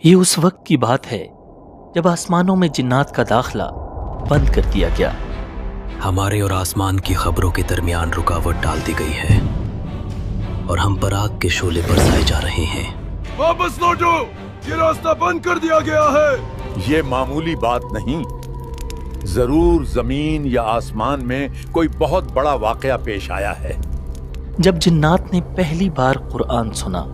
یہ اس وقت کی بات ہے جب آسمانوں میں جنات کا داخلہ بند کر دیا گیا۔ ہمارے اور آسمان کی خبروں کے درمیان رکاوٹ ڈال دی گئی ہے اور ہم پراگ کے شعلے پر سائے جا رہے ہیں۔ واپس لوٹو، یہ راستہ بند کر دیا گیا ہے۔ یہ معمولی بات نہیں، ضرور زمین یا آسمان میں کوئی بہت بڑا واقعہ پیش آیا ہے۔ جب جنات نے پہلی بار قرآن سنا،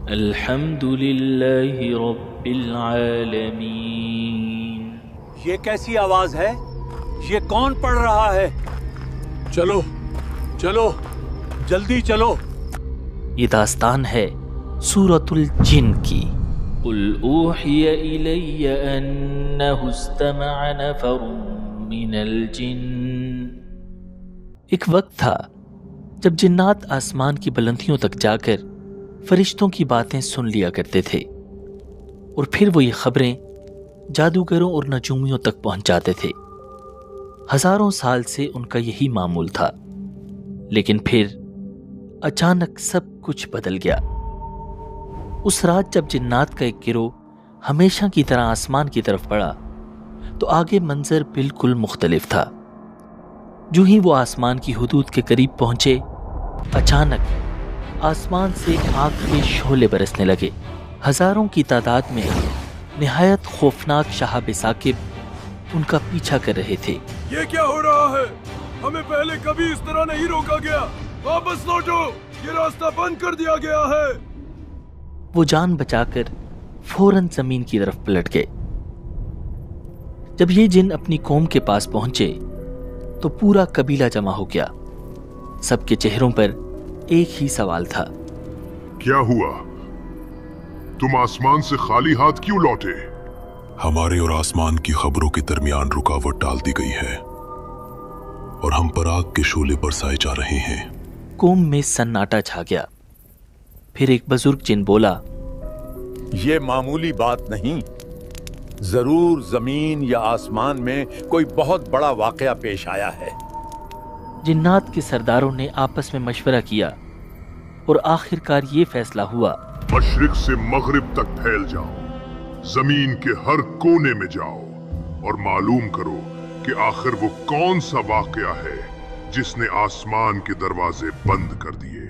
الحمدللہ رب العالمین، یہ کیسی آواز ہے؟ یہ کون پڑھ رہا ہے؟ چلو چلو جلدی چلو۔ یہ داستان ہے سورۃ الجن کی۔ قل اوحی الی انہ استمع نفر من الجن۔ ایک وقت تھا جب جنات آسمان کی بلندیوں تک جا کر فرشتوں کی باتیں سن لیا کرتے تھے، اور پھر وہ یہ خبریں جادوگروں اور نجومیوں تک پہنچاتے تھے۔ ہزاروں سال سے ان کا یہی معمول تھا، لیکن پھر اچانک سب کچھ بدل گیا۔ اس رات جب جنات کا ایک گروہ ہمیشہ کی طرح آسمان کی طرف بڑھا تو آگے منظر بالکل مختلف تھا۔ جو ہی وہ آسمان کی حدود کے قریب پہنچے، اچانک آسمان سے آگ کے شعلے برسنے لگے۔ ہزاروں کی تعداد میں نہایت خوفناک شہاب ثاقب ان کا پیچھا کر رہے تھے۔ یہ کیا ہو رہا ہے؟ ہمیں پہلے کبھی اس طرح نہیں روکا گیا۔ واپس لوٹو، یہ راستہ بند کر دیا گیا ہے۔ وہ جان بچا کر فوراً زمین کی طرف پلٹ گئے۔ جب یہ جن اپنی قوم کے پاس پہنچے تو پورا قبیلہ جمع ہو گیا۔ سب کے چہروں پر ایک ہی سوال تھا، کیا ہوا؟ تم آسمان سے خالی ہاتھ کیوں لوٹے؟ ہمارے اور آسمان کی خبروں کے درمیان رکاوٹ ڈال دی گئی ہے اور ہم پراگ کے شعلے پر سائے جا رہے ہیں۔ قوم میں سناٹا چھا گیا۔ پھر ایک بزرگ جن بولا، یہ معمولی بات نہیں، ضرور زمین یا آسمان میں کوئی بہت بڑا واقعہ پیش آیا ہے۔ جنات کے سرداروں نے آپس میں مشورہ کیا اور آخر کار یہ فیصلہ ہوا، مشرق سے مغرب تک پھیل جاؤ، زمین کے ہر کونے میں جاؤ اور معلوم کرو کہ آخر وہ کون سا واقعہ ہے جس نے آسمان کے دروازے بند کر دیے۔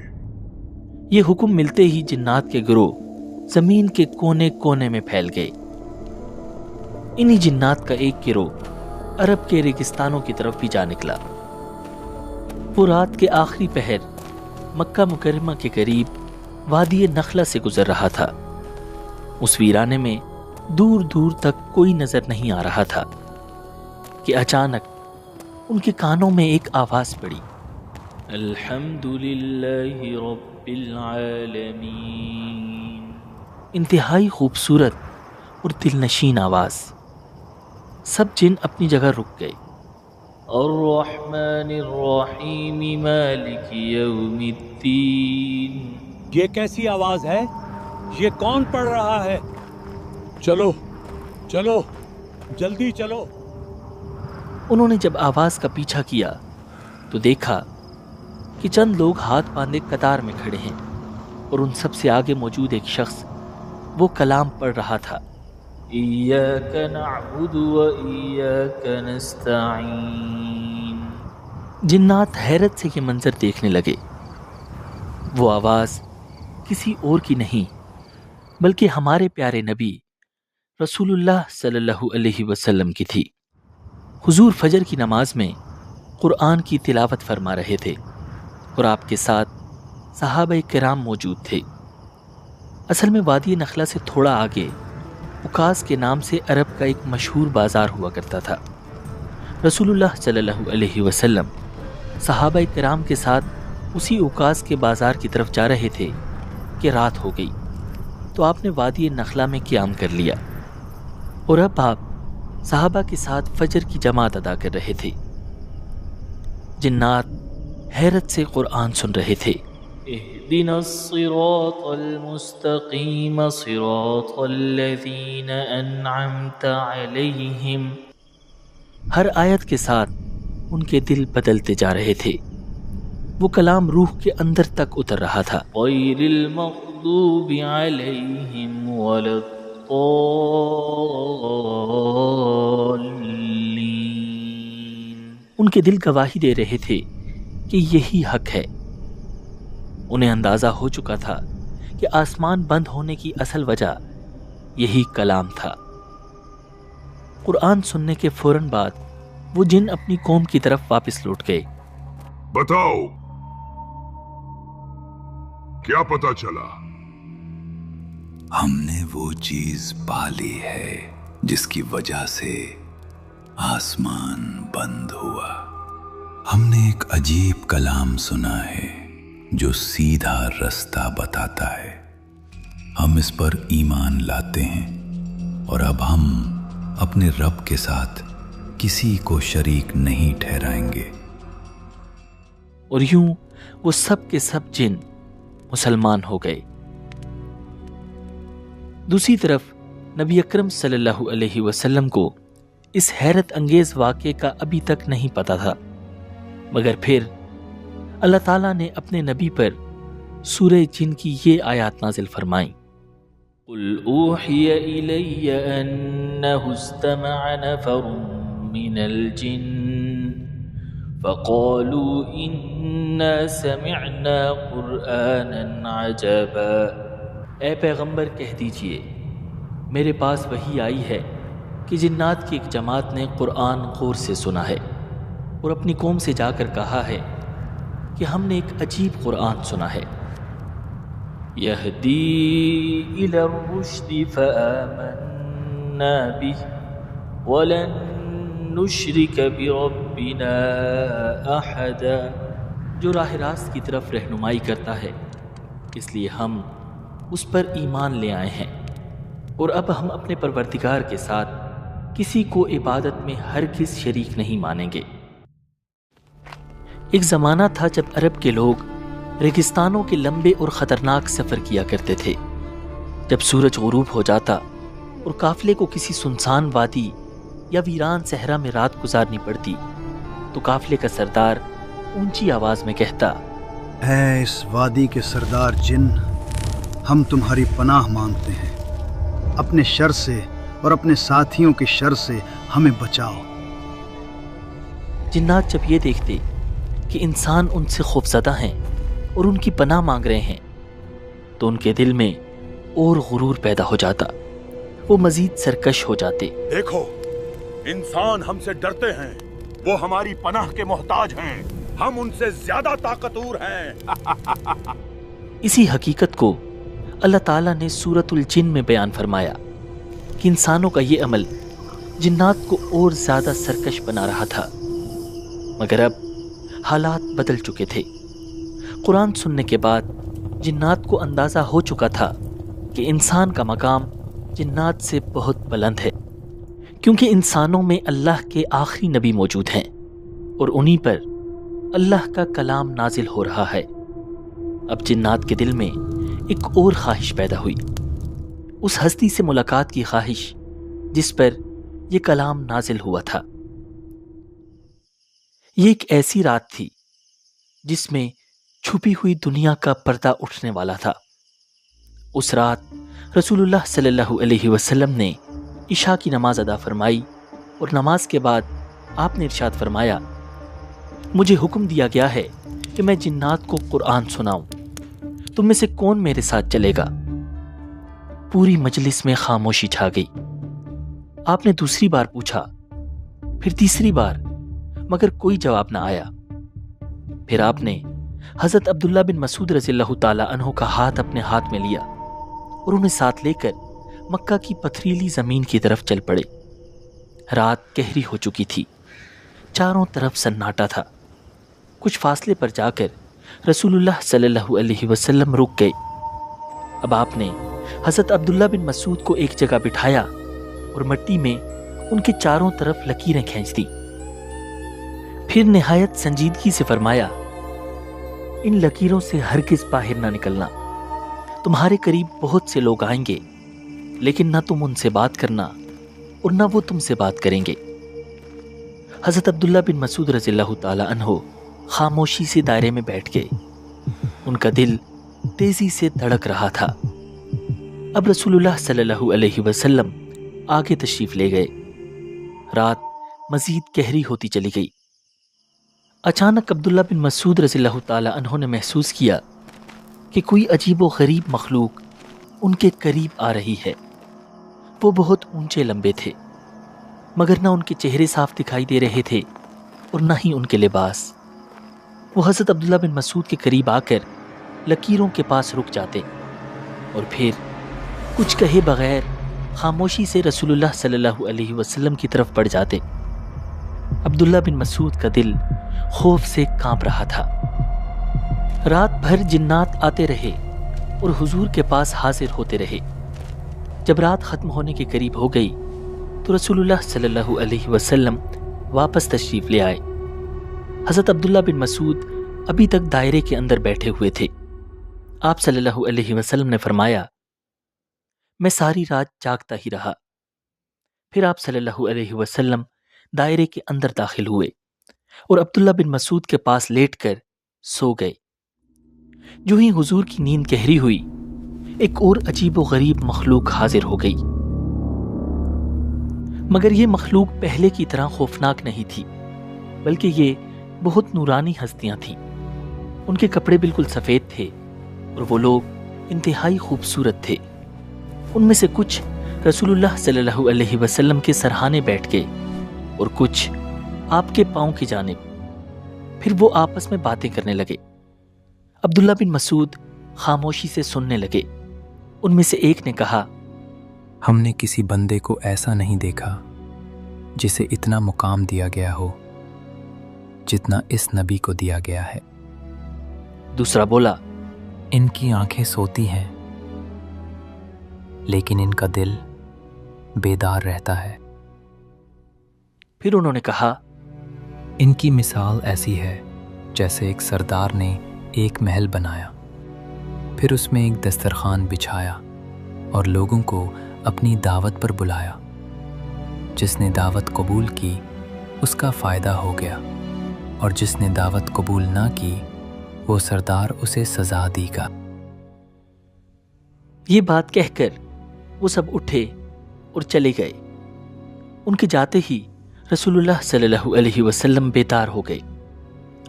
یہ حکم ملتے ہی جنات کے گروہ زمین کے کونے کونے میں پھیل گئے۔ انہی جنات کا ایک گروہ عرب کے ریگستانوں کی طرف بھی جا نکلا۔ وہ رات کے آخری پہر مکہ مکرمہ کے قریب وادی نخلہ سے گزر رہا تھا۔ اس ویرانے میں دور دور تک کوئی نظر نہیں آ رہا تھا کہ اچانک ان کے کانوں میں ایک آواز پڑی، الحمدللہ رب العالمین۔ انتہائی خوبصورت اور دلنشین آواز۔ سب جن اپنی جگہ رک گئے۔ الرحمن الرحیم مالک یوم الدین۔ یہ کیسی آواز ہے؟ یہ کون پڑھ رہا ہے؟ چلو چلو جلدی چلو۔ انہوں نے جب آواز کا پیچھا کیا تو دیکھا کہ چند لوگ ہاتھ باندھے قطار میں کھڑے ہیں، اور ان سب سے آگے موجود ایک شخص وہ کلام پڑھ رہا تھا، ایاک نعبد و ایاک نستعین۔ جنات حیرت سے یہ منظر دیکھنے لگے۔ وہ آواز کسی اور کی نہیں بلکہ ہمارے پیارے نبی رسول اللہ صلی اللہ علیہ وسلم کی تھی۔ حضور فجر کی نماز میں قرآن کی تلاوت فرما رہے تھے اور آپ کے ساتھ صحابہ کرام موجود تھے۔ اصل میں وادی نخلہ سے تھوڑا آگے عکاظ کے نام سے عرب کا ایک مشہور بازار ہوا کرتا تھا۔ رسول اللہ صلی اللہ علیہ وسلم صحابہ کرام کے ساتھ اسی عکاظ کے بازار کی طرف جا رہے تھے کہ رات ہو گئی، تو آپ نے وادی نخلہ میں قیام کر لیا، اور اب آپ صحابہ کے ساتھ فجر کی جماعت ادا کر رہے تھے۔ جنات حیرت سے قرآن سن رہے تھے، اهدنا الصراط المستقیم صراط الذین انعمت علیہم۔ ہر آیت کے ساتھ ان کے دل بدلتے جا رہے تھے۔ وہ کلام روح کے اندر تک اتر رہا تھا، غیر المغضوب علیہم ولا الضالین۔ الضالين۔ ان کے دل گواہی دے رہے تھے کہ یہی حق ہے۔ انہیں اندازہ ہو چکا تھا کہ آسمان بند ہونے کی اصل وجہ یہی کلام تھا۔ قرآن سننے کے فوراً بعد وہ جن اپنی قوم کی طرف واپس لوٹ گئے۔ بتاؤ کیا پتا چلا؟ ہم نے وہ چیز پالی ہے جس کی وجہ سے آسمان بند ہوا۔ ہم نے ایک عجیب کلام سنا ہے جو سیدھا رستہ بتاتا ہے۔ ہم اس پر ایمان لاتے ہیں اور اب ہم اپنے رب کے ساتھ کسی کو شریک نہیں ٹھہرائیں گے۔ اور یوں وہ سب کے سب جن مسلمان ہو گئے۔ دوسری طرف نبی اکرم صلی اللہ علیہ وسلم کو اس حیرت انگیز واقعے کا ابھی تک نہیں پتا تھا، مگر پھر اللہ تعالیٰ نے اپنے نبی پر سورہ جن کی یہ آیات نازل فرمائیں۔ قُلْ أُوحِيَ إِلَيَّ أَنَّهُ اسْتَمَعَ نَفَرٌ مِّنَ الْجِنِّ فَقَالُوا إِنَّا سَمِعْنَا قُرْآنًا عَجَبًا۔ اے پیغمبر کہہ دیجئے میرے پاس وحی آئی ہے کہ جنات کی ایک جماعت نے قرآن غور سے سنا ہے اور اپنی قوم سے جا کر کہا ہے کہ ہم نے ایک عجیب قرآن سنا ہے۔ یہدی الی الرشد فآمنا بہ ولن نشرک بربنا احدا، جو راہ راست کی طرف رہنمائی کرتا ہے اس لیے ہم اس پر ایمان لے آئے ہیں، اور اب ہم اپنے پروردگار کے ساتھ کسی کو عبادت میں ہرگز شریک نہیں مانیں گے۔ ایک زمانہ تھا جب عرب کے لوگ ریگستانوں کے لمبے اور خطرناک سفر کیا کرتے تھے۔ جب سورج غروب ہو جاتا اور قافلے کو کسی سنسان وادی یا ویران صحرا میں رات گزارنی پڑتی تو قافلے کا سردار اونچی آواز میں کہتا، اے اس وادی کے سردار جن، ہم تمہاری پناہ مانگتے ہیں، اپنے شر سے اور اپنے ساتھیوں کے شر سے ہمیں بچاؤ۔ جنات جب یہ دیکھتے کہ انسان ان سے خوفزدہ ہیں اور ان کی پناہ مانگ رہے ہیں تو ان کے دل میں اور غرور پیدا ہو جاتا، وہ مزید سرکش ہو جاتے۔ دیکھو انسان ہم سے ڈرتے ہیں، وہ ہماری پناہ کے محتاج ہیں، ہم ان سے زیادہ طاقتور ہیں۔ اسی حقیقت کو اللہ تعالیٰ نے سورۃ الجن میں بیان فرمایا کہ انسانوں کا یہ عمل جنات کو اور زیادہ سرکش بنا رہا تھا، مگر اب حالات بدل چکے تھے۔ قرآن سننے کے بعد جنات کو اندازہ ہو چکا تھا کہ انسان کا مقام جنات سے بہت بلند ہے، کیونکہ انسانوں میں اللہ کے آخری نبی موجود ہیں اور انہی پر اللہ کا کلام نازل ہو رہا ہے۔ اب جنات کے دل میں ایک اور خواہش پیدا ہوئی، اس ہستی سے ملاقات کی خواہش جس پر یہ کلام نازل ہوا تھا۔ یہ ایک ایسی رات تھی جس میں چھپی ہوئی دنیا کا پردہ اٹھنے والا تھا۔ اس رات رسول اللہ صلی اللہ علیہ وسلم نے عشاء کی نماز ادا فرمائی اور نماز کے بعد آپ نے ارشاد فرمایا، مجھے حکم دیا گیا ہے کہ میں جنات کو قرآن سناؤں، تم میں سے کون میرے ساتھ چلے گا؟ پوری مجلس میں خاموشی چھا گئی۔ آپ نے دوسری بار پوچھا، پھر تیسری بار، مگر کوئی جواب نہ آیا۔ پھر آپ نے حضرت عبداللہ بن مسعود رضی اللہ تعالی عنہ کا ہاتھ اپنے ہاتھ میں لیا اور انہیں ساتھ لے کر مکہ کی پتھریلی زمین کی طرف چل پڑے۔ رات گہری ہو چکی تھی، چاروں طرف سناٹا تھا۔ کچھ فاصلے پر جا کر رسول اللہ صلی اللہ علیہ وسلم رک گئے۔ اب آپ نے حضرت عبداللہ بن مسعود کو ایک جگہ بٹھایا اور مٹی میں ان کے چاروں طرف لکیریں کھینچ دی۔ پھر نہایت سنجیدگی سے فرمایا، ان لکیروں سے ہرگز باہر نہ نکلنا، تمہارے قریب بہت سے لوگ آئیں گے، لیکن نہ تم ان سے بات کرنا اور نہ وہ تم سے بات کریں گے۔ حضرت عبداللہ بن مسعود رضی اللہ تعالی عنہ خاموشی سے دائرے میں بیٹھ گئے۔ ان کا دل تیزی سے دھڑک رہا تھا۔ اب رسول اللہ صلی اللہ علیہ وسلم آگے تشریف لے گئے۔ رات مزید گہری ہوتی چلی گئی۔ اچانک عبداللہ بن مسعود رضی اللہ تعالی عنہ نے محسوس کیا کہ کوئی عجیب و غریب مخلوق ان کے قریب آ رہی ہے۔ وہ بہت اونچے لمبے تھے، مگر نہ ان کے چہرے صاف دکھائی دے رہے تھے اور نہ ہی ان کے لباس۔ وہ حضرت عبداللہ بن مسعود کے قریب آ کر لکیروں کے پاس رک جاتے اور پھر کچھ کہے بغیر خاموشی سے رسول اللہ صلی اللہ علیہ وسلم کی طرف بڑھ جاتے۔ عبداللہ بن مسعود کا دل خوف سے کانپ رہا تھا۔ رات بھر جنات آتے رہے اور حضور کے پاس حاضر ہوتے رہے۔ جب رات ختم ہونے کے قریب ہو گئی تو رسول اللہ صلی اللہ علیہ وسلم واپس تشریف لے آئے۔ حضرت عبداللہ بن مسعود ابھی تک دائرے کے اندر بیٹھے ہوئے تھے۔ آپ صلی اللہ علیہ وسلم نے فرمایا، میں ساری رات جاگتا ہی رہا۔ پھر آپ صلی اللہ علیہ وسلم دائرے کے اندر داخل ہوئے اور عبداللہ بن مسعود کے پاس لیٹ کر سو گئے۔ جو ہی حضور کی نیند گہری ہوئی، ایک اور عجیب و غریب مخلوق حاضر ہو گئی، مگر یہ مخلوق پہلے کی طرح خوفناک نہیں تھی، بلکہ یہ بہت نورانی ہستیاں تھیں۔ ان کے کپڑے بالکل سفید تھے اور وہ لوگ انتہائی خوبصورت تھے۔ ان میں سے کچھ رسول اللہ صلی اللہ علیہ وسلم کے سرہانے بیٹھ گئے اور کچھ آپ کے پاؤں کی جانب۔ پھر وہ آپس میں باتیں کرنے لگے۔ عبداللہ بن مسعود خاموشی سے سننے لگے۔ ان میں سے ایک نے کہا، ہم نے کسی بندے کو ایسا نہیں دیکھا جسے اتنا مقام دیا گیا ہو جتنا اس نبی کو دیا گیا ہے۔ دوسرا بولا، ان کی آنکھیں سوتی ہیں لیکن ان کا دل بیدار رہتا ہے۔ پھر انہوں نے کہا، ان کی مثال ایسی ہے جیسے ایک سردار نے ایک محل بنایا، پھر اس میں ایک دسترخوان بچھایا اور لوگوں کو اپنی دعوت پر بلایا۔ جس نے دعوت قبول کی اس کا فائدہ ہو گیا، اور جس نے دعوت قبول نہ کی وہ سردار اسے سزا دے گا۔ یہ بات کہہ کر وہ سب اٹھے اور چلے گئے۔ ان کے جاتے ہی رسول اللہ صلی اللہ علیہ وسلم بیدار ہو گئے۔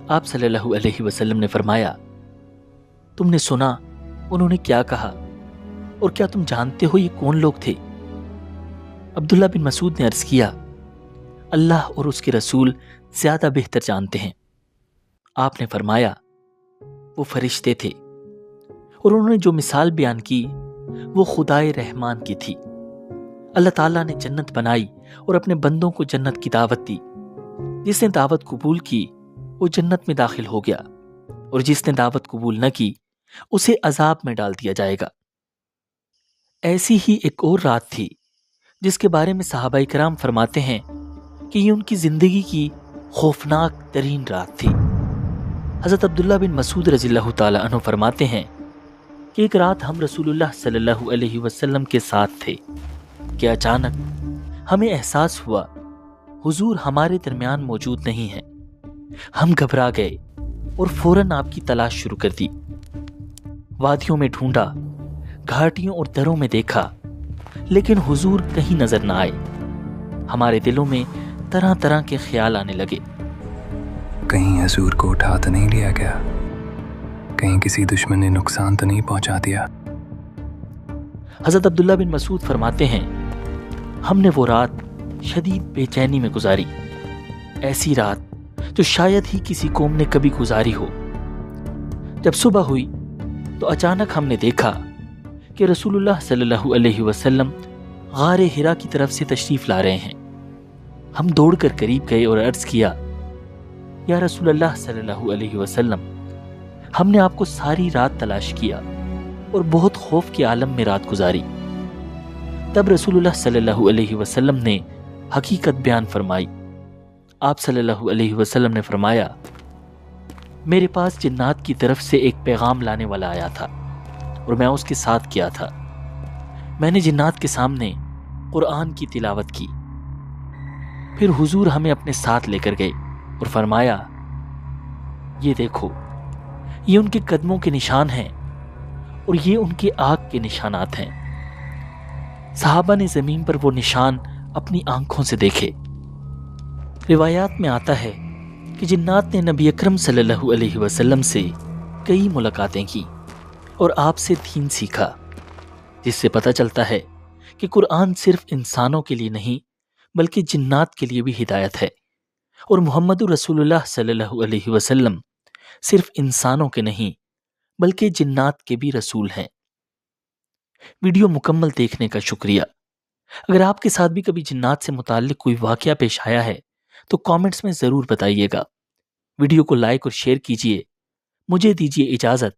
آپ صلی اللہ علیہ وسلم نے فرمایا، تم نے سنا انہوں نے کیا کہا، اور کیا تم جانتے ہو یہ کون لوگ تھے؟ عبداللہ بن مسعود نے عرض کیا، اللہ اور اس کے رسول زیادہ بہتر جانتے ہیں۔ آپ نے فرمایا، وہ فرشتے تھے، اور انہوں نے جو مثال بیان کی وہ خدائے رحمان کی تھی۔ اللہ تعالیٰ نے جنت بنائی اور اپنے بندوں کو جنت کی دعوت دی۔ جس نے دعوت قبول کی وہ جنت میں داخل ہو گیا، اور جس نے دعوت قبول نہ کی اسے عذاب میں ڈال دیا جائے گا۔ ایسی ہی ایک اور رات تھی جس کے بارے میں صحابہ کرام فرماتے ہیں کہ یہ ان کی زندگی کی خوفناک ترین رات تھی۔ حضرت عبداللہ بن مسعود رضی اللہ تعالی عنہ فرماتے ہیں کہ ایک رات ہم رسول اللہ صلی اللہ علیہ وسلم کے ساتھ تھے کہ اچانک ہمیں احساس ہوا حضور ہمارے درمیان موجود نہیں ہیں۔ ہم گھبرا گئے اور فوراً آپ کی تلاش شروع کر دی۔ وادیوں میں ڈھونڈا، گھاٹیوں اور دروں میں دیکھا، لیکن حضور کہیں نظر نہ آئے۔ ہمارے دلوں میں طرح طرح کے خیال آنے لگے۔ کہیں حضور کو اٹھا تو نہیں لیا گیا؟ کہیں کسی دشمن نے نقصان تو نہیں پہنچا دیا؟ حضرت عبداللہ بن مسعود فرماتے ہیں، ہم نے وہ رات شدید بے چینی میں گزاری، ایسی رات جو شاید ہی کسی قوم نے کبھی گزاری ہو۔ جب صبح ہوئی تو اچانک ہم نے دیکھا کہ رسول اللہ صلی اللہ علیہ وسلم غار ہرا کی طرف سے تشریف لا رہے ہیں۔ ہم دوڑ کر قریب گئے اور عرض کیا، یا رسول اللہ صلی اللہ علیہ وسلم، ہم نے آپ کو ساری رات تلاش کیا اور بہت خوف کے عالم میں رات گزاری۔ تب رسول اللہ صلی اللہ علیہ وسلم نے حقیقت بیان فرمائی۔ آپ صلی اللہ علیہ وسلم نے فرمایا، میرے پاس جنات کی طرف سے ایک پیغام لانے والا آیا تھا اور میں اس کے ساتھ کیا تھا۔ میں نے جنات کے سامنے قرآن کی تلاوت کی۔ پھر حضور ہمیں اپنے ساتھ لے کر گئے اور فرمایا، یہ دیکھو، یہ ان کے قدموں کے نشان ہیں اور یہ ان کے آگ کے نشانات ہیں۔ صحابہ نے زمین پر وہ نشان اپنی آنکھوں سے دیکھے۔ روایات میں آتا ہے کہ جنات نے نبی اکرم صلی اللہ علیہ وسلم سے کئی ملاقاتیں کی اور آپ سے دین سیکھا، جس سے پتہ چلتا ہے کہ قرآن صرف انسانوں کے لیے نہیں بلکہ جنات کے لیے بھی ہدایت ہے، اور محمد رسول اللہ صلی اللہ علیہ وسلم صرف انسانوں کے نہیں بلکہ جنات کے بھی رسول ہیں۔ ویڈیو مکمل دیکھنے کا شکریہ۔ اگر آپ کے ساتھ بھی کبھی جنات سے متعلق کوئی واقعہ پیش آیا ہے تو کامنٹس میں ضرور بتائیے گا۔ ویڈیو کو لائک اور شیئر کیجیے۔ مجھے دیجیے اجازت۔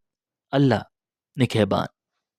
اللہ نگہبان۔